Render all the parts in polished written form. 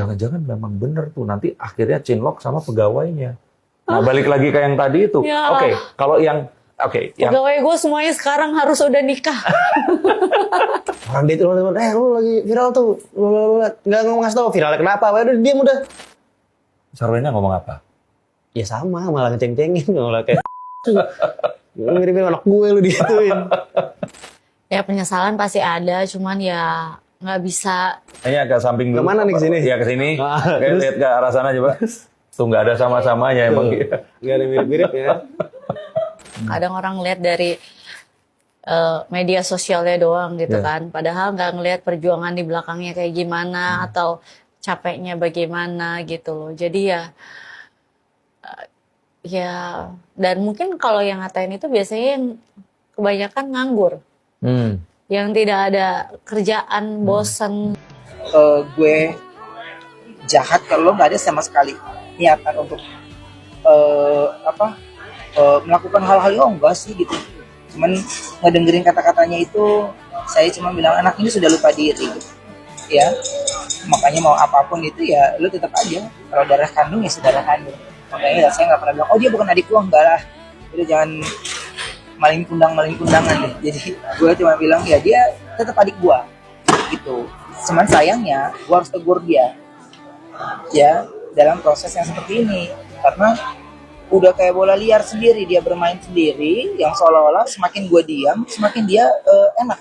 jangan-jangan memang bener tuh nanti akhirnya cinlok sama pegawainya. Nah, balik lagi ke yang tadi itu. Ya. Oke, kalau yang yang pegawai gue semuanya sekarang harus udah nikah. Orang dia itu lu lagi viral tuh, lu nggak ngasih tau viralnya kenapa, udah diam udah. Sarwenda ngomong apa? Ya sama, malah ngeceng-cengin, malah kayak mirip-mirip anak gue lu digituin. Ya penyesalan pasti ada, cuman ya nggak bisa. Ini agak samping dulu. Kemana nih kesini? Ya kesini. Lihat ke arah sana coba. Tuh nggak ada sama-samanya emang. Nggak ada mirip-mirip ya. Kadang orang lihat dari media sosialnya doang gitu kan. Padahal nggak ngelihat perjuangan di belakangnya kayak gimana atau capeknya bagaimana gitu loh. Jadi ya dan mungkin kalau yang ngatain itu biasanya yang kebanyakan nganggur. Yang tidak ada kerjaan, bosen. Gue jahat kalau lo nggak ada sama sekali niatan untuk melakukan hal-hal yang enggak sih gitu. Cuman ngedengerin kata-katanya itu, saya cuma bilang anak ini sudah lupa diri gitu. Ya, makanya mau apapun itu ya lo tetap aja. Kalau darah kandung ya saudara kandung. Makanya saya nggak pernah bilang, oh dia bukan adik gua, enggak lah. Itu jangan maling kundangan deh. Jadi gue cuma bilang ya dia tetap adik gua gitu. Cuman sayangnya gua harus tegur dia ya dalam proses yang seperti ini karena udah kayak bola liar sendiri, dia bermain sendiri yang seolah-olah semakin gue diam semakin dia enak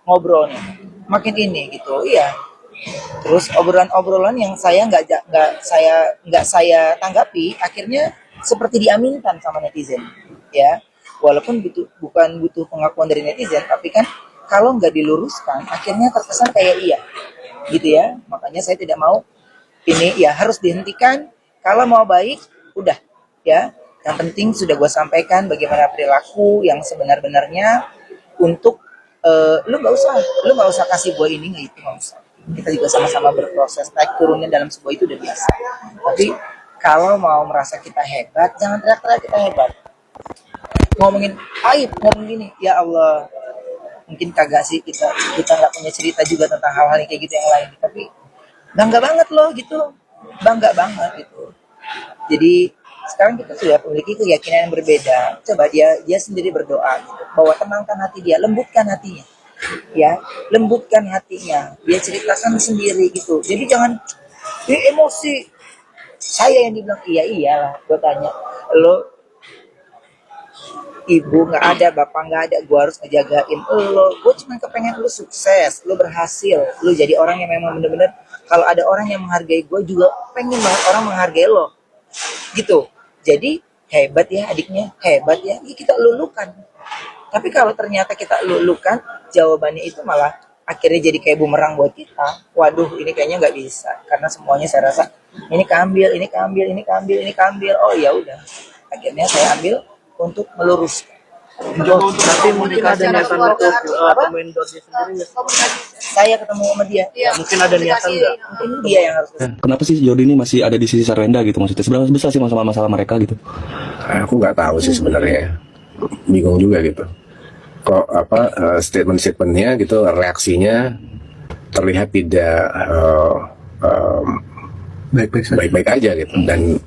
ngobrolnya makin ini gitu. Iya, terus obrolan yang saya nggak saya tanggapi akhirnya seperti diaminkan sama netizen ya, walaupun bukan butuh pengakuan dari netizen, tapi kan kalau nggak diluruskan akhirnya terkesan kayak iya gitu ya. Makanya saya tidak mau ini ya harus dihentikan. Kalau mau baik udah ya, yang penting sudah gue sampaikan bagaimana perilaku yang sebenar-benarnya untuk lu nggak usah kasih gue ini nggak itu, nggak usah. Kita juga sama-sama berproses, naik turunnya dalam sebuah itu udah biasa. Tapi kalau mau merasa kita hebat, jangan teriak-teriak kita hebat. Ngomongin aib, ngomong gini, ya Allah, mungkin kagak sih kita nggak punya cerita juga tentang hal-hal kayak gitu yang lain, tapi bangga banget loh gitu, bangga banget gitu. Jadi sekarang kita sudah memiliki keyakinan yang berbeda. Coba dia sendiri berdoa gitu, bahwa tenangkan hati dia, lembutkan hatinya, ya lembutkan hatinya. Dia ceritakan sendiri gitu. Jadi jangan emosi. Saya yang dibilang iyalah, gue tanya lo, ibu nggak ada, bapak nggak ada, gue harus ngejagain lo. Gue cuma kepengen lo sukses, lo berhasil, lo jadi orang yang memang bener-bener kalau ada orang yang menghargai gue juga pengen banget orang menghargai lo, gitu. Jadi hebat ya adiknya, hebat ya kita lulukan. Tapi kalau ternyata kita lulukan, jawabannya itu malah akhirnya jadi kayak bumerang buat kita. Waduh, ini kayaknya nggak bisa, karena semuanya saya rasa ini keambil. Oh ya udah, akhirnya saya ambil untuk meluruskan. Tapi mungkin ada niatan untuk temuin Dodi sendiri. Saya ketemu sama dia. Ya, mungkin ada niatan nggak? Mungkin dia yang harus. Kenapa sih Jordi ini masih ada di sisi Sarwenda gitu, maksudnya seberapa besar sih masalah mereka gitu? Aku nggak tahu sih sebenarnya, bingung juga gitu. Kok statement-statementnya gitu, reaksinya terlihat tidak baik-baik aja gitu, dan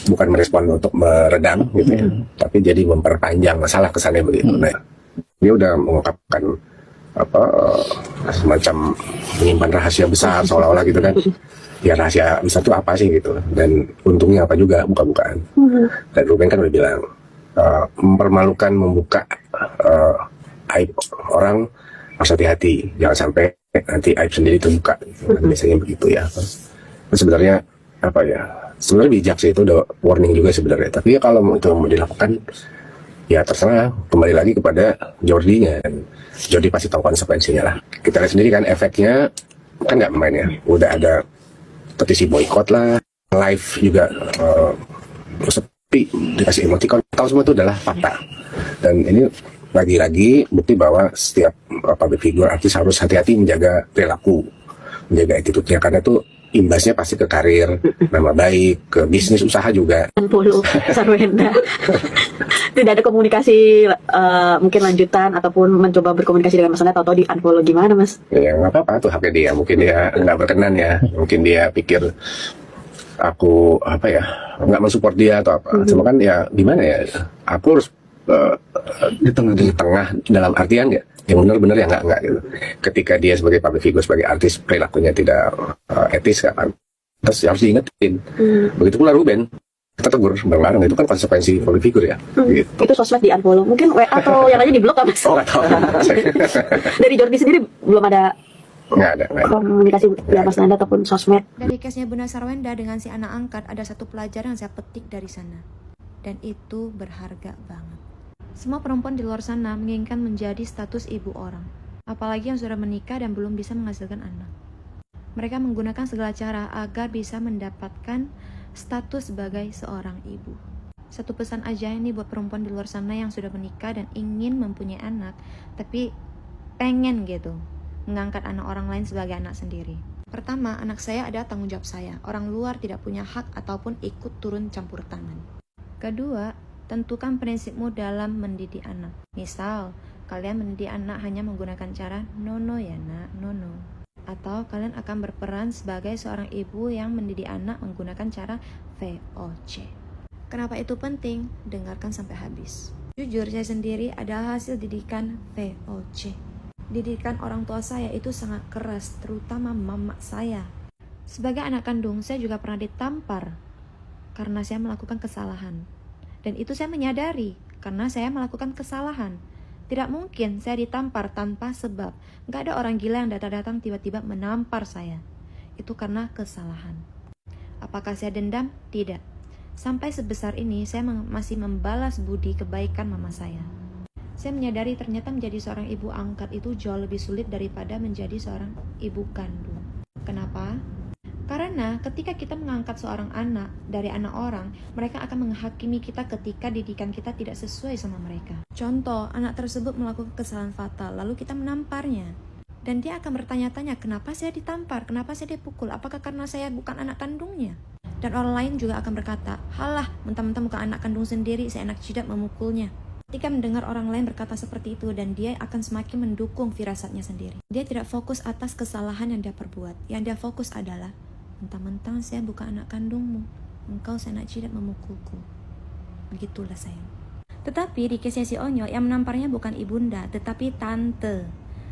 bukan merespon untuk meredam gitu ya, tapi jadi memperpanjang masalah, kesannya begitu. Nah, dia udah mengungkapkan semacam menyimpan rahasia besar seolah-olah gitu kan. Ya rahasia besar itu apa sih gitu, dan untungnya apa juga buka-bukaan. Dan Ruben kan udah bilang mempermalukan membuka aib orang, harus hati-hati, jangan sampai nanti aib sendiri terbuka. Biasanya begitu ya. Sebenarnya sebenarnya bijak sih, itu udah warning juga sebenarnya. Tapi ya kalau itu mau dilakukan ya terserah, kembali lagi kepada Jordinya. Jordi pasti tahu konsekuensinya lah. Kita lihat sendiri kan efeknya, kan nggak main ya. Udah ada petisi boykot lah, live juga sepi, dikasih emoticon, tahu semua itu adalah fakta. Dan ini lagi-lagi bukti bahwa setiap public figure, artis harus hati-hati menjaga perilaku, menjaga attitude-nya, karena itu imbasnya pasti ke karir, nama baik, ke bisnis usaha juga. Sarwenda. Tidak ada komunikasi mungkin lanjutan ataupun mencoba berkomunikasi dengan Mas Anda atau di unfollow gimana Mas? Ya nggak apa-apa, tuh haknya dia. Mungkin dia nggak berkenan ya. Mungkin dia pikir aku apa ya, nggak mensupport dia atau apa. Cuma kan ya gimana ya, aku harus di tengah dalam artian ya yang benar-benar ya nggak gitu. Ketika dia sebagai public figure, sebagai artis, perilakunya tidak etis kan, terus harus diingetin. Begitu pula Ruben, kita tegur bareng-bareng, itu kan konsekuensi public figure ya. Gitu. Itu sosmed di unfollow, mungkin WA atau yang lainnya di blok kan Mas? Oh nggak tahu. Dari Jordi sendiri belum ada Nggak ada. komunikasi dengan Mas Nanda ataupun sosmed. Dari case-nya Bunda Sarwenda dengan si anak angkat, ada satu pelajaran yang saya petik dari sana. Dan itu berharga banget. Semua perempuan di luar sana menginginkan menjadi status ibu orang. Apalagi yang sudah menikah dan belum bisa menghasilkan anak. Mereka menggunakan segala cara agar bisa mendapatkan status sebagai seorang ibu. Satu pesan aja ini buat perempuan di luar sana yang sudah menikah dan ingin mempunyai anak, tapi pengen gitu mengangkat anak orang lain sebagai anak sendiri. Pertama, anak saya adalah tanggung jawab saya. Orang luar tidak punya hak ataupun ikut turun campur tangan. Kedua, tentukan prinsipmu dalam mendidik anak. Misal, kalian mendidik anak hanya menggunakan cara nono ya nak, nono. Atau kalian akan berperan sebagai seorang ibu yang mendidik anak menggunakan cara VOC. Kenapa itu penting? Dengarkan sampai habis. Jujur, saya sendiri adalah hasil didikan VOC. Didikan orang tua saya itu sangat keras, terutama mama saya. Sebagai anak kandung, saya juga pernah ditampar karena saya melakukan kesalahan. Dan itu saya menyadari karena saya melakukan kesalahan. Tidak mungkin saya ditampar tanpa sebab. Gak ada orang gila yang datang-datang tiba-tiba menampar saya. Itu karena kesalahan. Apakah saya dendam? Tidak. Sampai sebesar ini saya masih membalas budi kebaikan mama saya. Saya menyadari ternyata menjadi seorang ibu angkat itu jauh lebih sulit daripada menjadi seorang ibu kandung. Kenapa? Karena ketika kita mengangkat seorang anak dari anak orang, mereka akan menghakimi kita ketika didikan kita tidak sesuai sama mereka. Contoh, anak tersebut melakukan kesalahan fatal, lalu kita menamparnya. Dan dia akan bertanya-tanya, kenapa saya ditampar? Kenapa saya dipukul? Apakah karena saya bukan anak kandungnya? Dan orang lain juga akan berkata, halah, mentang-mentang bukan anak kandung sendiri, saya enak jidat memukulnya. Ketika mendengar orang lain berkata seperti itu, dan dia akan semakin mendukung firasatnya sendiri. Dia tidak fokus atas kesalahan yang dia perbuat. Yang dia fokus adalah, mentang-mentang saya bukan anak kandungmu, engkau seenak jidat memukulku. Begitulah sayang. Tetapi di kisah si Onyo, yang menamparnya bukan ibunda, tetapi tante.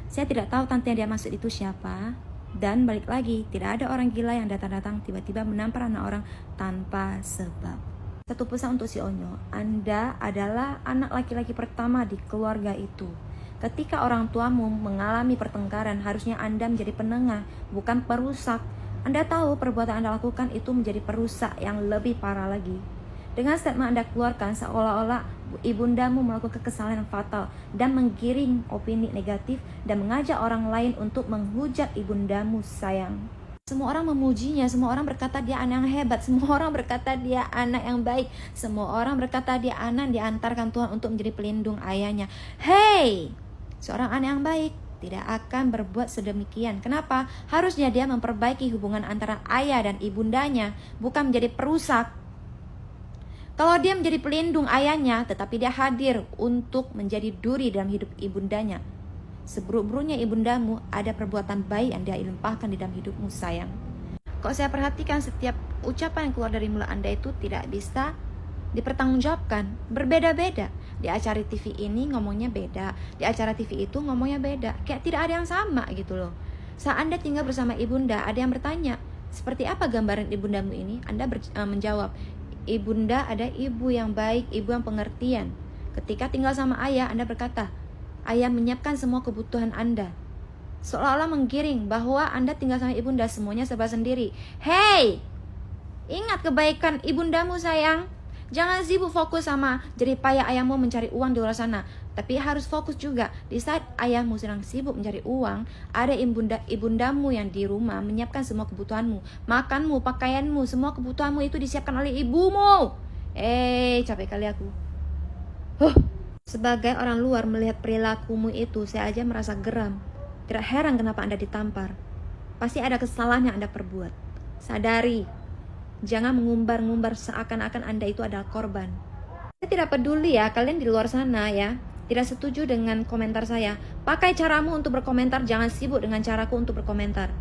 Saya tidak tahu tante yang dia maksud itu siapa. Dan balik lagi, tidak ada orang gila yang datang-datang tiba-tiba menampar anak orang tanpa sebab. Satu pesan untuk si Onyo, Anda adalah anak laki-laki pertama di keluarga itu. Ketika orang tuamu mengalami pertengkaran, harusnya Anda menjadi penengah, bukan perusak. Anda tahu perbuatan Anda lakukan itu menjadi perusak yang lebih parah lagi. Dengan statement Anda keluarkan seolah-olah ibundamu melakukan kesalahan yang fatal dan menggiring opini negatif dan mengajak orang lain untuk menghujat ibundamu sayang. Semua orang memujinya, semua orang berkata dia anak yang hebat, semua orang berkata dia anak yang baik, semua orang berkata dia anak diantarkan Tuhan untuk menjadi pelindung ayahnya. Hey, seorang anak yang baik tidak akan berbuat sedemikian. Kenapa? Harusnya dia memperbaiki hubungan antara ayah dan ibundanya, bukan menjadi perusak. Kalau dia menjadi pelindung ayahnya, tetapi dia hadir untuk menjadi duri dalam hidup ibundanya. Seburuk-buruknya ibundamu, ada perbuatan baik yang dia limpahkan di dalam hidupmu sayang. Kok saya perhatikan setiap ucapan yang keluar dari mulut Anda itu tidak bisa dipertanggungjawabkan, berbeda-beda. Di acara TV ini ngomongnya beda, di acara TV itu ngomongnya beda, kayak tidak ada yang sama gitu loh. Saat Anda tinggal bersama ibunda, ada yang bertanya, seperti apa gambaran ibundamu ini? Anda menjawab, ibunda ada ibu yang baik, ibu yang pengertian. Ketika tinggal sama ayah, Anda berkata, ayah menyiapkan semua kebutuhan Anda. Seolah-olah menggiring bahwa Anda tinggal sama ibunda, semuanya serba sendiri. Hey, ingat kebaikan ibundamu sayang. Jangan sibuk fokus sama jerih payah ayahmu mencari uang di luar sana. Tapi harus fokus juga. Di saat ayahmu sedang sibuk mencari uang, ada ibundamu yang di rumah menyiapkan semua kebutuhanmu. Makanmu, pakaianmu, semua kebutuhanmu itu disiapkan oleh ibumu. Capek kali aku. Sebagai orang luar melihat perilakumu itu, saya aja merasa geram. Tidak heran kenapa Anda ditampar. Pasti ada kesalahan yang Anda perbuat. Sadari. Jangan mengumbar-ngumbar seakan-akan Anda itu adalah korban. Saya tidak peduli ya, kalian di luar sana ya, tidak setuju dengan komentar saya. Pakai caramu untuk berkomentar, jangan sibuk dengan caraku untuk berkomentar.